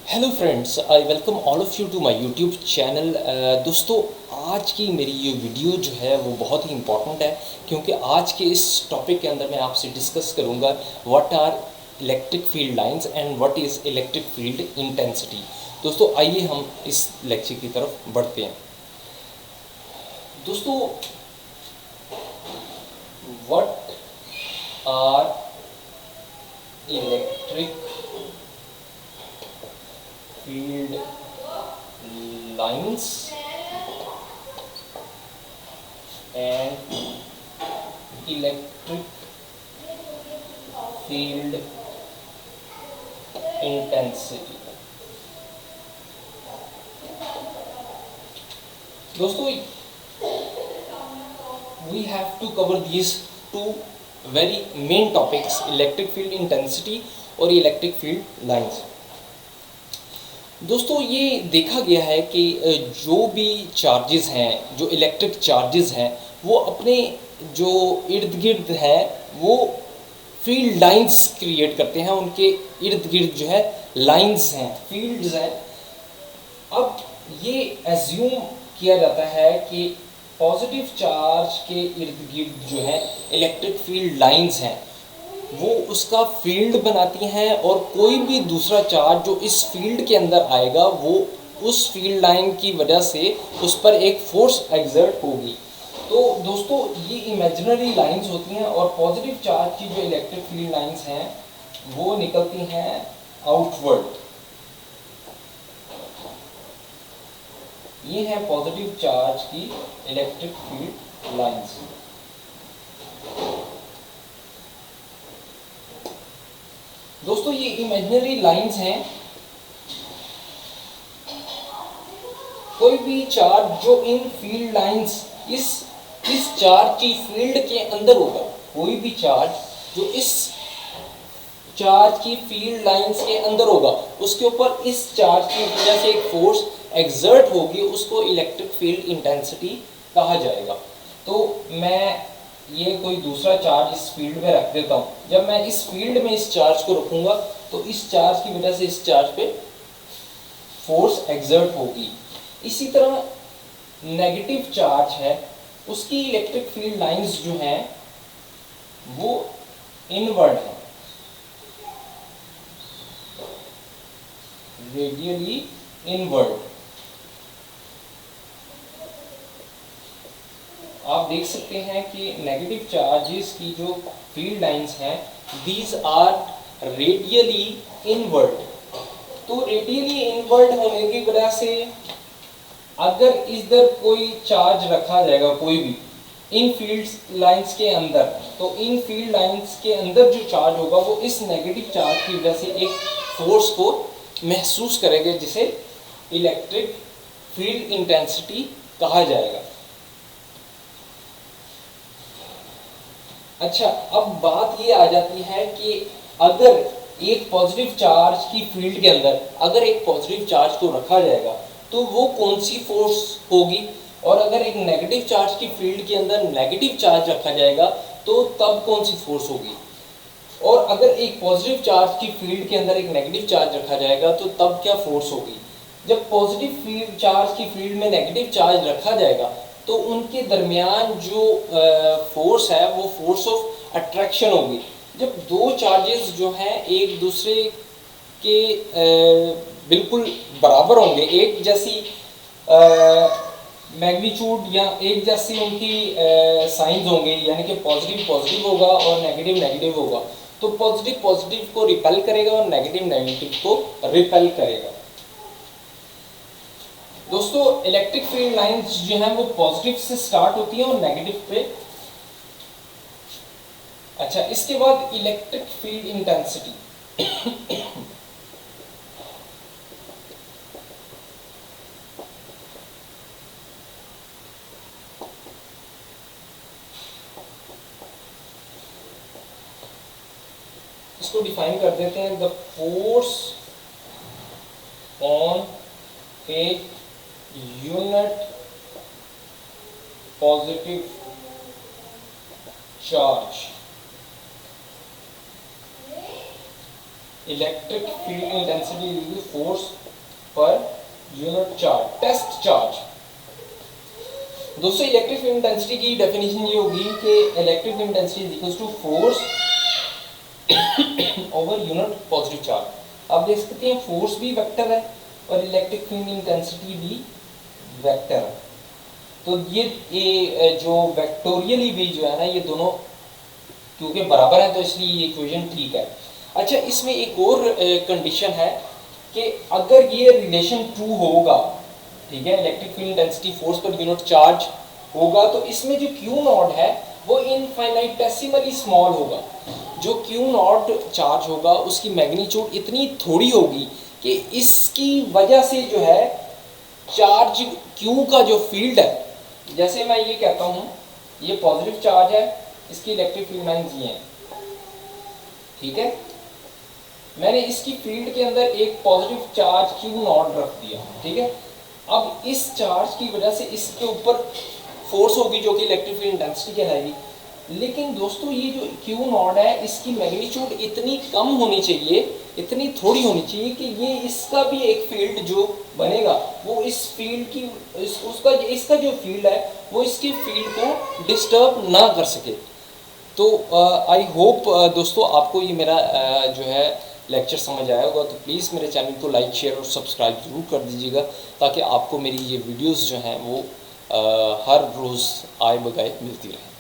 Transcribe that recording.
Hello friends, I welcome all of you to my YouTube channel. दोस्तों, आज की मेरी ये वीडियो जो है वो बहुत ही इम्पॉर्टेंट है, क्योंकि आज के इस टॉपिक के अंदर मैं आपसे डिस्कस करूँगा what are electric field lines and what is electric field intensity. दोस्तों, आइए हम इस लेक्चर की तरफ बढ़ते हैं। दोस्तों, what are electric field lines and electric field intensity। दोस्तों, we have to cover these two very main topics, electric field intensity और electric field lines। दोस्तों, ये देखा गया है कि जो भी चार्जेस हैं, जो इलेक्ट्रिक चार्जेस हैं, वो अपने जो इर्द गिर्द है वो फील्ड लाइंस क्रिएट करते हैं। उनके इर्द गिर्द जो है लाइंस हैं, फील्ड्स हैं। अब ये एज्यूम किया जाता है कि पॉजिटिव चार्ज के इर्द गिर्द जो है इलेक्ट्रिक फील्ड लाइंस हैं, वो उसका फील्ड बनाती हैं, और कोई भी दूसरा चार्ज जो इस फील्ड के अंदर आएगा वो उस फील्ड लाइन की वजह से उस पर एक फोर्स एक्सर्ट होगी। तो दोस्तों, ये इमेजिनरी लाइंस होती हैं, और पॉजिटिव चार्ज की जो इलेक्ट्रिक फील्ड लाइंस हैं वो निकलती हैं आउटवर्ड। ये है पॉजिटिव चार्ज की इलेक्ट्रिक फील्ड लाइंस। दोस्तों, ये इमेजिनरी लाइंस हैं। कोई भी चार्ज जो इन फील्ड लाइंस इस चार्ज की फील्ड के अंदर होगा, कोई भी चार्ज जो इस चार्ज की फील्ड लाइंस के अंदर होगा, उसके ऊपर इस चार्ज की वजह से एक फोर्स एक्सर्ट होगी, उसको इलेक्ट्रिक फील्ड इंटेंसिटी कहा जाएगा। तो मैं ये कोई दूसरा चार्ज इस फील्ड में रख देता हूँ। जब मैं इस फील्ड में इस चार्ज को रखूँगा तो इस चार्ज की वजह से इस चार्ज पे फोर्स एक्सर्ट होगी। इसी तरह नेगेटिव चार्ज है, उसकी इलेक्ट्रिक फील्ड लाइंस जो हैं वो इनवर्ड हैं, रेडियली इनवर्ड। आप देख सकते हैं कि नेगेटिव चार्जेस की जो फील्ड लाइंस हैं दीज आर रेडियली इनवर्ड। तो रेडियली इनवर्ड होने की वजह से अगर इधर कोई चार्ज रखा जाएगा, कोई भी इन फील्ड लाइंस के अंदर, तो इन फील्ड लाइंस के अंदर जो चार्ज होगा वो इस नेगेटिव चार्ज की वजह से एक फोर्स को महसूस करेगा, जिसे इलेक्ट्रिक फील्ड इंटेंसिटी कहा जाएगा। अच्छा, अब बात ये आ जाती है कि अगर एक पॉजिटिव चार्ज की फील्ड के अंदर अगर एक पॉजिटिव चार्ज को रखा जाएगा तो वो कौन सी फोर्स होगी, और अगर एक नेगेटिव चार्ज की फील्ड के अंदर नेगेटिव चार्ज रखा जाएगा तो तब कौन सी फोर्स होगी, और अगर एक पॉजिटिव चार्ज की फील्ड के अंदर एक नेगेटिव चार्ज रखा जाएगा तो तब क्या फोर्स होगी। जब पॉजिटिव चार्ज की फील्ड में नेगेटिव चार्ज रखा जाएगा तो उनके दरमियान जो फोर्स है वो फोर्स ऑफ अट्रैक्शन होगी। जब दो चार्जेस जो हैं एक दूसरे के बिल्कुल बराबर होंगे, एक जैसी मैग्नीट्यूड या एक जैसी उनकी साइंस होंगे, यानी कि पॉजिटिव पॉजिटिव होगा और नेगेटिव नेगेटिव होगा, तो पॉजिटिव पॉजिटिव को रिपेल करेगा और नेगेटिव नेगेटिव को रिपेल करेगा। दोस्तों, इलेक्ट्रिक फील्ड लाइंस जो हैं वो पॉजिटिव से स्टार्ट होती हैं और नेगेटिव पे। अच्छा, इसके बाद इलेक्ट्रिक फील्ड इंटेंसिटी। इसको डिफाइन कर देते हैं, the force on a unit positive charge electric field intensity is the force per unit charge, test charge. दोस्तों इलेक्ट्रिक फील्ड इंटेंसिटी की डेफिनेशन ये होगी कि electric field intensity is equal to force over unit positive charge. आप देख सकते हैं force भी वेक्टर है और इलेक्ट्रिक फील्ड इंटेंसिटी भी वेक्टर है। तो ये जो वेक्टोरियली भी जो है ना, ये दोनों क्योंकि बराबर है तो इसलिए ये इक्वेशन ठीक है। अच्छा, इसमें एक और कंडीशन है कि अगर ये रिलेशन ट्रू होगा, ठीक है, electric field intensity force per unit charge होगा, तो इसमें जो क्यू नॉट है वो इनफाइनाइटेसिमली स्मॉल होगा। जो क्यू नॉट चार्ज होगा उसकी मैग्नीट्यूड इतनी थोड़ी होगी कि इसकी वजह से जो है चार्ज क्यू का जो फील्ड है, जैसे मैं ये कहता हूँ ये पॉजिटिव चार्ज है, इसकी इलेक्ट्रिक फील्ड लाइंस ये हैं, ठीक है, मैंने इसकी फील्ड के अंदर एक पॉजिटिव चार्ज क्यू नॉट रख दिया, ठीक है। अब इस चार्ज की वजह से इसके ऊपर फोर्स होगी जो कि इलेक्ट्रिक फील्ड इंटेंसिटी कहलाएगी। लेकिन दोस्तों ये जो क्यू नॉट है इसकी मैग्नीट्यूड इतनी कम होनी चाहिए, इतनी थोड़ी होनी चाहिए कि ये इसका भी एक फील्ड जो बनेगा वो इस फील्ड की इसका जो फील्ड है वो इसके फील्ड को डिस्टर्ब ना कर सके। तो आई होप दोस्तों आपको ये मेरा जो है लेक्चर समझ आया होगा। तो प्लीज़ मेरे चैनल को लाइक शेयर और सब्सक्राइब ज़रूर कर दीजिएगा ताकि आपको मेरी ये वीडियोस जो हैं वो हर रोज़ आए बगाए मिलती रहे।